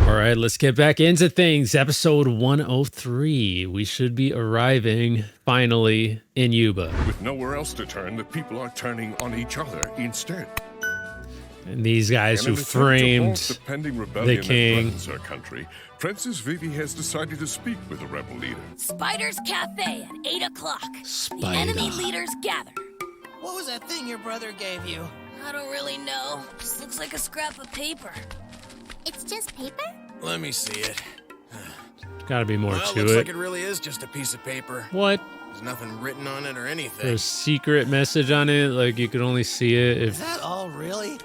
All right, let's get back into things. Episode 103. We should be arriving finally in Yuba. With nowhere else to turn, the people are turning on each other instead. And these guys who framed the king. Our country, Princess Vivi has decided to speak with the rebel leader. Spider's Café at 8 o'clock. Spider. The enemy leaders gather. What was that thing your brother gave you? I don't really know. Just looks like a scrap of paper. It's just paper? Let me see it. Gotta be more Well, to looks it. like it really is just a piece of paper. What? There's nothing written on it or anything. There's a secret message on it, like you could only see it if... Is that all, really?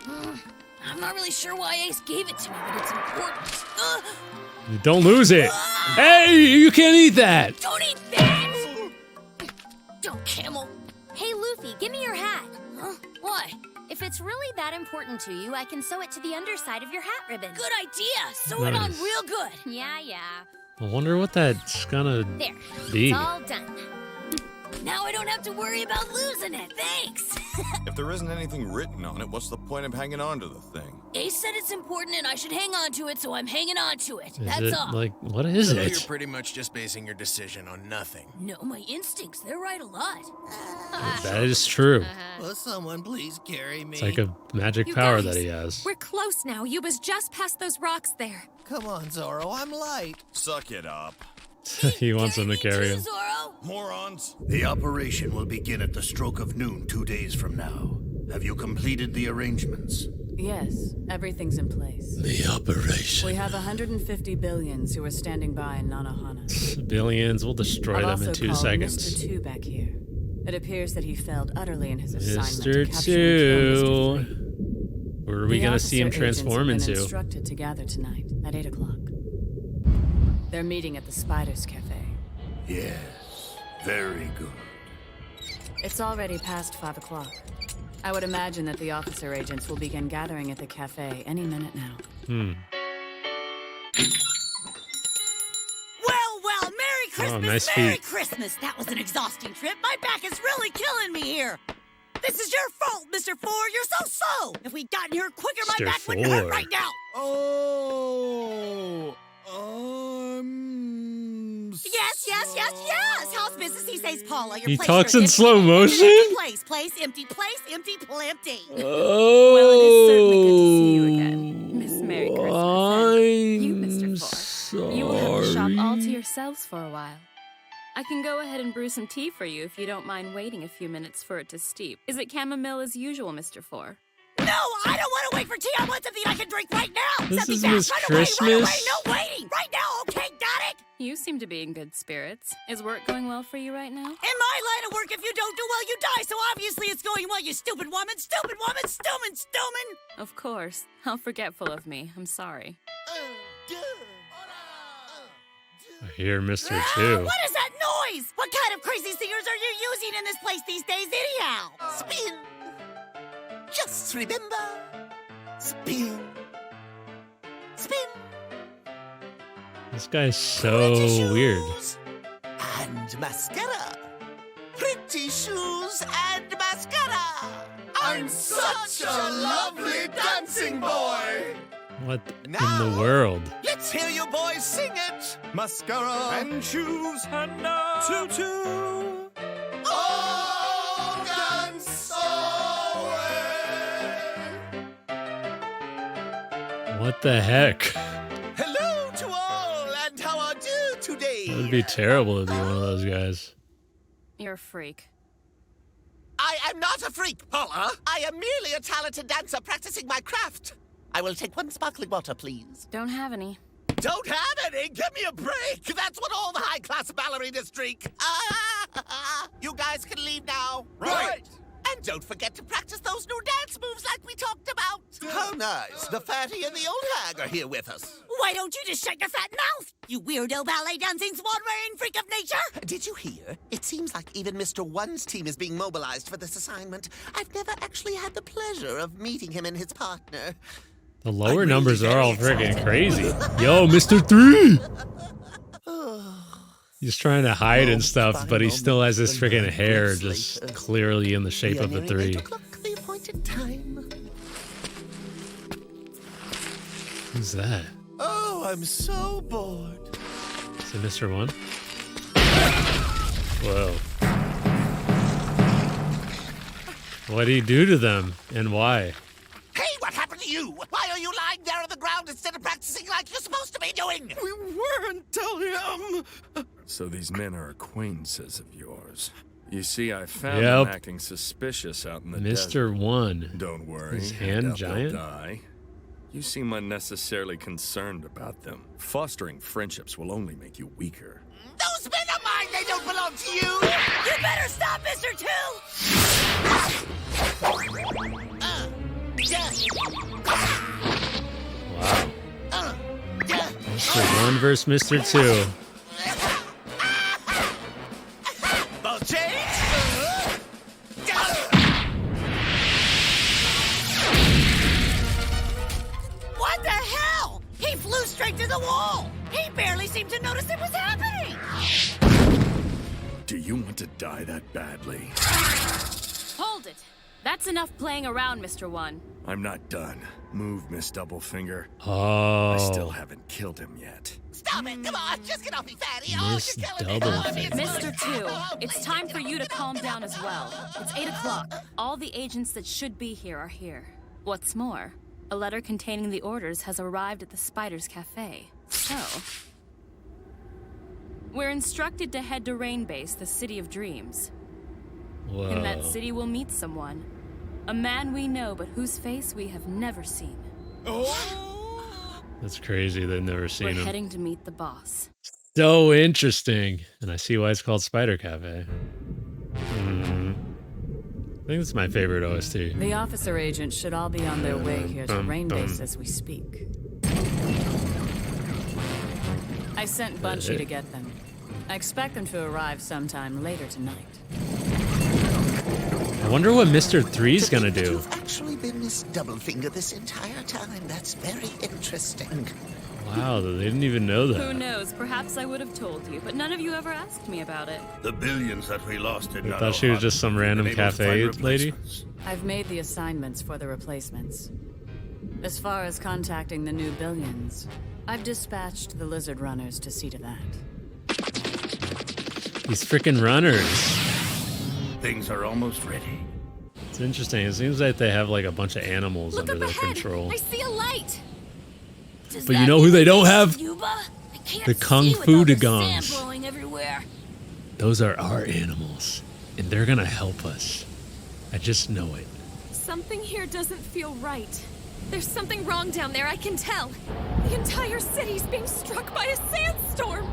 I'm not really sure why Ace gave it to me, but it's important. Don't lose it. Hey, you can't eat that. Don't eat that! Don't, Camel. Hey, Luffy, give me your hat. Huh? Why? If it's really that important to you, I can sew it to the underside of your hat ribbon. Good idea. Sew it on Nice. real good. Yeah. I wonder what that's gonna There. be. It's all done. Now I don't have to worry about losing it. Thanks. If there isn't anything written on it, what's the point of hanging on to the thing? Ace said it's important and I should hang on to it, so I'm hanging on to it. Is That's it all. like, what is So you're it? pretty much just basing your decision on nothing. No, my instincts, they're right a lot. That is true. Will someone please carry me? It's like a magic You power guys, that he has. We're close now. Yuba's just past those rocks there. Come on, Zoro, I'm light. Suck it up. He wants him to carry him. Zoro. Morons! The operation will begin at the stroke of noon 2 days from now. Have you completed the arrangements? Yes, everything's in place. The operation. We have 150 billions who are standing by in Nanohana. Billions, we'll destroy I've them also in 2 called seconds. Mr. 2 back here. It appears that he failed utterly in his assignment to Mr. capture and kill Mr. 2. 3. Where are we The gonna see him officer agents have transform been into? instructed to gather tonight at 8 o'clock. They're meeting at the Spider's Café. Yes, very good. It's already past 5 o'clock. I would imagine that the officer agents will begin gathering at the cafe any minute now. Well, Merry Christmas, nice Merry feet. Christmas. That was an exhausting trip. My back is really killing me here. This is your fault, Mr. 4. You're so slow. If we'd gotten here quicker, my Mr. back wouldn't hurt 4. right now. Oh, Yes. How's business these days, Paula? Your He place talks here in is slow empty. motion? Place, empty, plenty. Oh. Well, it is certainly good to see you again, Miss Merry Christmas. And you, Mr. 4. Sorry. You will have the shop all to yourselves for a while. I can go ahead and brew some tea for you if you don't mind waiting a few minutes for it to steep. Is it chamomile as usual, Mr. 4? No, I don't want to wait for tea. I want something I can drink right now. This something is fast. Miss Run away, Christmas? no waiting. Right now, okay, got it? You seem to be in good spirits. Is work going well for you right now? In my line of work, if you don't do well, you die. So obviously it's going well, you stupid woman. Stuman. Of course. How forgetful of me. I'm sorry. I hear Mr. 2. What is that noise? What kind of crazy singers are you using in this place these days anyhow? Spin. Just remember. Spin. This guy's so weird. And mascara. Pretty shoes and mascara. I'm such a lovely dancing boy. What in the world? Let's hear you boys sing it. mascara and shoes and a tutu. Oh, dance away. What the heck? Hello to all, and how are you today? It would be terrible to be one of those guys. You're a freak. I am not a freak, Paula. I am merely a talented dancer practicing my craft. I will take one sparkling water, please. Don't have any. Don't have any? Give me a break. That's what all the high-class ballerinas drink. You guys can leave now. Right. And don't forget to practice those new dance moves like we talked about. How nice. The fatty and the old hag are here with us. Why don't you just shut your fat mouth? You weirdo ballet dancing swan-wearing freak of nature. Did you hear? It seems like even Mr. One's team is being mobilized for this assignment. I've never actually had the pleasure of meeting him and his partner. The lower I'm numbers really are all very freaking excited. crazy. Yo, Mr. 3! He's trying to hide and stuff, but he still has this freaking hair just clearly in the shape of a 3. 8 o'clock, the appointed time. Who's that? Oh, I'm so bored. Is it Mr. One? Whoa. What do you do to them, and why? Hey, what happened to you? Why are you lying there on the ground instead of practicing like you're supposed to be doing? We were until him. So these men are acquaintances of yours. You see, I found Yep. them acting suspicious out in the Mr. desert. One. Don't worry. His I hand doubt they'll giant? die. You seem unnecessarily concerned about them. Fostering friendships will only make you weaker. Those men are mine. They don't belong to you. You better stop, Mr. Two! Wow. Mr. One versus Mr. Two. Both change. What the hell? He flew straight to the wall. He barely seemed to notice it was happening. Do you want to die that badly? Hold it. That's enough playing around, Mr. One. I'm not done. Move, Miss Doublefinger. Oh. I still haven't killed him yet. Stop it! Come on, just get off me, fatty. Miss you're killing me. Doublefinger. Mr. Two, it's time for you to calm down as well. It's 8 o'clock. All the agents that should be here are here. What's more, a letter containing the orders has arrived at the Spider's Café. So, we're instructed to head to Rain Base, the City of Dreams. Whoa. In that city, we'll meet someone. A man we know, but whose face we have never seen. That's crazy. They've never We're seen him. heading to meet the boss. So interesting. And I see why it's called Spider Cafe. I think it's my favorite OST. The officer agents should all be on their way here to Rain Base as we speak. I sent Bunchy to get them. I expect them to arrive sometime later tonight. I wonder what Mr. Three's gonna do. You've actually been Miss Doublefinger this entire time. That's very interesting. Wow, they didn't even know that. Who knows? Perhaps I would have told you, but none of you ever asked me about it. The billions that we lost did I not thought she was just some random cafe lady. I've made the assignments for the replacements. As far as contacting the new billions, I've dispatched the lizard runners to see to that. These freaking runners. Things are almost ready. It's interesting. It seems like they have like a bunch of animals Look under up their ahead. control. I see a light. Does But you that know who mean they don't have? Yuba? I can't The Kung see with Fu all the Dugons. sand blowing everywhere. Those are our animals, and they're gonna help us. I just know it. Something here doesn't feel right. There's something wrong down there, I can tell. The entire city's being struck by a sandstorm.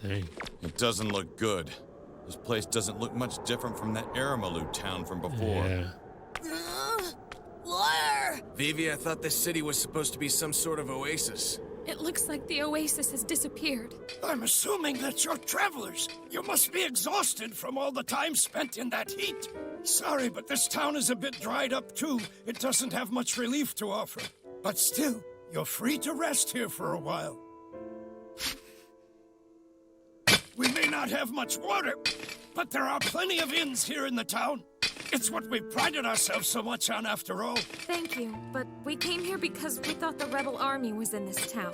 Dang. It doesn't look good. This place doesn't look much different from that Aramalu town from before. Yeah. Liar! Vivi, I thought this city was supposed to be some sort of oasis. It looks like the oasis has disappeared. I'm assuming that you're travelers. You must be exhausted from all the time spent in that heat. Sorry, but this town is a bit dried up too. It doesn't have much relief to offer. But still, you're free to rest here for a while. We may not have much water, but there are plenty of inns here in the town. It's what we've prided ourselves so much on after all. Thank you, but we came here because we thought the rebel army was in this town.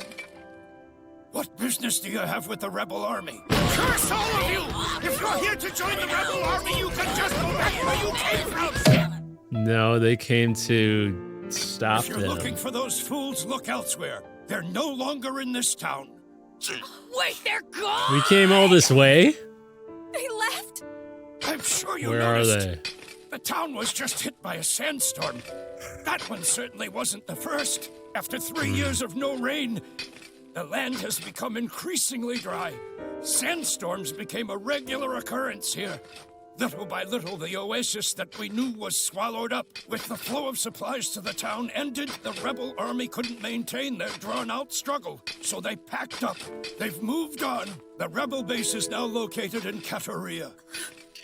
What business do you have with the rebel army? Curse all of you! If you're here to join the rebel army, you can just go back where you came from! No, they came to stop If you're them. looking for those fools, look elsewhere. They're no longer in this town. Wait, they're gone! We came all this way? They left! I'm sure you Where are noticed. they? The town was just hit by a sandstorm. That one certainly wasn't the first. After 3 years of no rain, the land has become increasingly dry. Sandstorms became a regular occurrence here. Little by little, the oasis that we knew was swallowed up. With the flow of supplies to the town ended, the rebel army couldn't maintain their drawn-out struggle, so they packed up. They've moved on. The rebel base is now located in Cafeteria.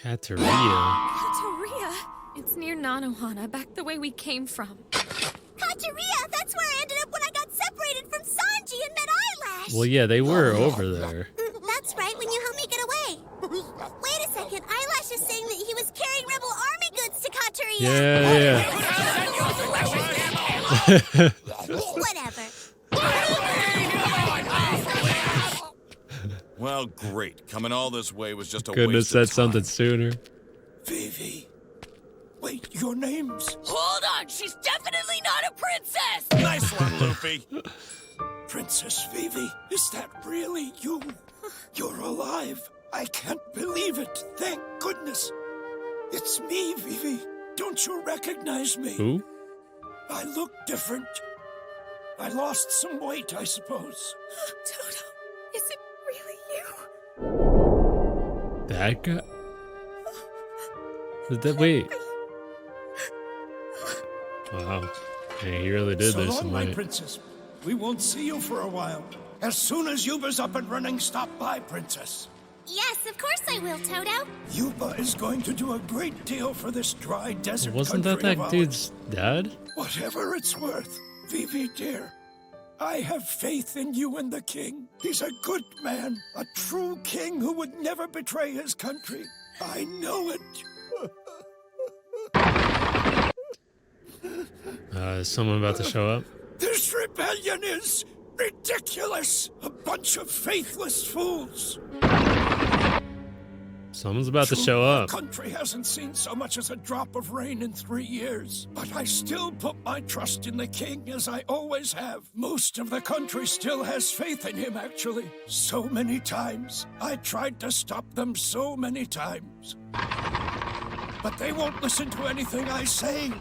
Kateria. Kateria! It's near Nanohana, back the way we came from. Kateria, that's where I ended up when I got separated from Sanji and met Eyelash. Well, yeah, they were over there. That's right, when you helped me get away. Wait a second, Eyelash is saying that he was carrying rebel army goods to Kateria. Yeah. Whatever. Well, great. Coming all this way was just a Couldn't have waste said of time. something sooner. Vivi. Wait, your name's... Hold on, she's definitely not a princess! Nice one, Luffy. Princess Vivi, is that really you? You're alive. I can't believe it. Thank goodness. It's me, Vivi. Don't you recognize me? Who? I look different. I lost some weight, I suppose. Toto, is it really you? That guy? Wait. Wow. Hey, he really did So this. long, my princess. We won't see you for a while. As soon as Yuba's up and running, stop by, princess. Yes, of course I will, Toto. Yuba is going to do a great deal for this dry desert Wasn't that country that of dude's dad? Whatever it's worth, Vivi dear, I have faith in you and the king. He's a good man, a true king who would never betray his country. I know it. Is someone about to show up? This rebellion is ridiculous. A bunch of faithless fools. Someone's about to True, show our up. country hasn't seen so much as a drop of rain in 3 years. But I still put my trust in the king, as I always have. Most of the country still has faith in him, actually. So many times. I tried to stop them so many times. But they won't listen to anything I say.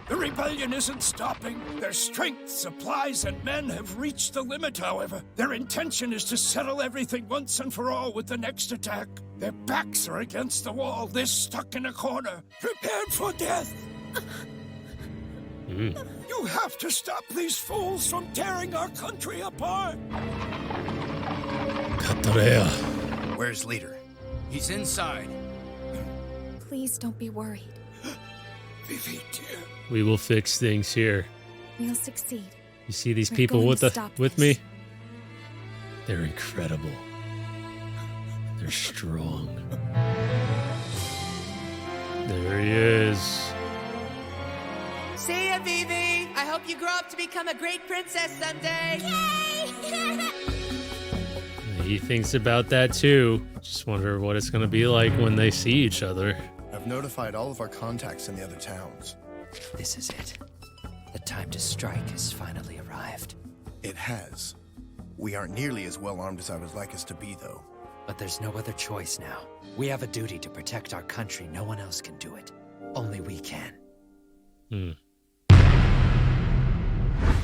The rebellion isn't stopping. Their strength, supplies, and men have reached the limit, however. Their intention is to settle everything once and for all with the next attack. Their backs are against the wall. They're stuck in a corner, prepared for death. You have to stop these fools from tearing our country apart. Katareya. Where's leader? He's inside. Please don't be worried. Vivi, dear. We will fix things here. We'll succeed. You see these We're people going with to stop with this. me? They're incredible. They're strong. There he is. See ya, Vivi! I hope you grow up to become a great princess someday! Yay! He thinks about that too. Just wonder what it's gonna be like when they see each other. I've notified all of our contacts in the other towns. This is it. The time to strike has finally arrived. It has. We aren't nearly as well armed as I would like us to be, though. But there's no other choice now. We have a duty to protect our country. No one else can do it. Only we can.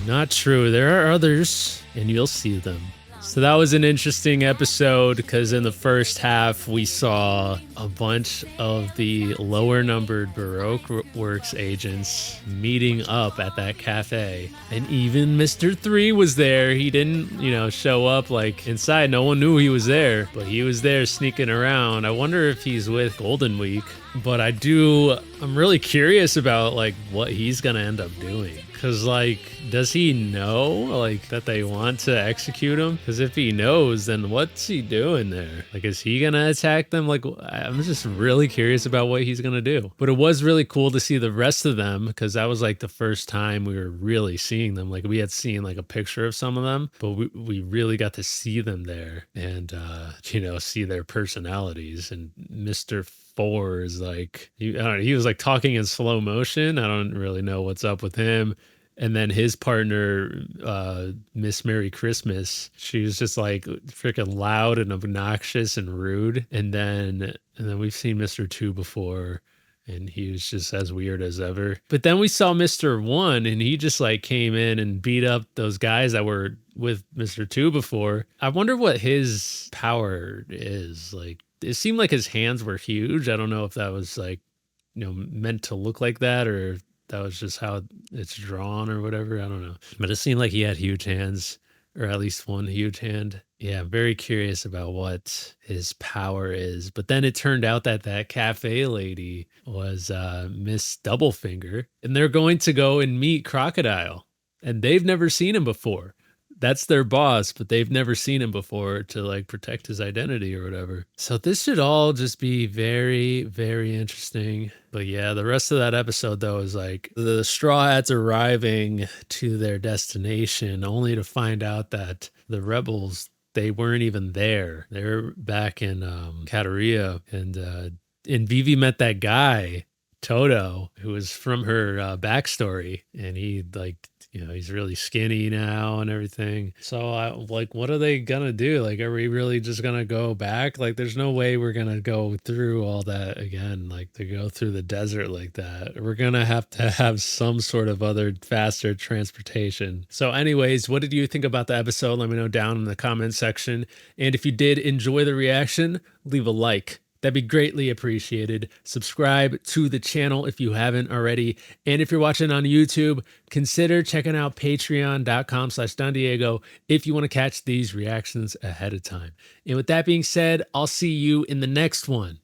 Not true. There are others, and you'll see them. So that was an interesting episode because in the first half we saw a bunch of the lower numbered Baroque Works agents meeting up at that cafe. And even Mr. 3 was there. He didn't, show up like inside. No one knew he was there, but he was there sneaking around. I wonder if he's with Golden Week, but I'm really curious about like what he's going to end up doing. Because, does he know, that they want to execute him? Because if he knows, then what's he doing there? Is he going to attack them? I'm just really curious about what he's going to do. But it was really cool to see the rest of them, because that was, the first time we were really seeing them. We had seen, a picture of some of them, but we really got to see them there and, see their personalities. And Mr. 4 is he was talking in slow motion. I don't really know what's up with him. And then his partner, Miss Merry Christmas, she was just freaking loud and obnoxious and rude. And then we've seen Mr. 2 before, and he was just as weird as ever. But then we saw Mr. 1, and he just came in and beat up those guys that were with Mr. 2 before. I wonder what his power is. It seemed like his hands were huge. I don't know if that was meant to look like that, or if that was just how it's drawn or whatever. I don't know. But it seemed like he had huge hands, or at least one huge hand. Yeah, I'm very curious about what his power is. But then it turned out that cafe lady was Miss Doublefinger, and they're going to go and meet Crocodile, and they've never seen him before. That's their boss, but they've never seen him before to protect his identity or whatever. So this should all just be very, very interesting. But yeah, the rest of that episode though is the Straw Hats arriving to their destination only to find out that the rebels they weren't even there. They're back in Kateria, and Vivi met that guy Toto, who was from her backstory, and he like, you know, he's really skinny now and everything. So I like, what are they gonna do? Like, are we really just gonna go back? Like, there's no way we're gonna go through all that again, like to go through the desert like that. We're gonna have to have some sort of other faster transportation. So anyways, what did you think about the episode? Let me know down in the comment section. And if you did enjoy the reaction, leave a like. That'd be greatly appreciated. Subscribe to the channel if you haven't already. And if you're watching on YouTube, consider checking out patreon.com/DonDiego if you want to catch these reactions ahead of time. And with that being said, I'll see you in the next one.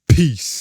Peace.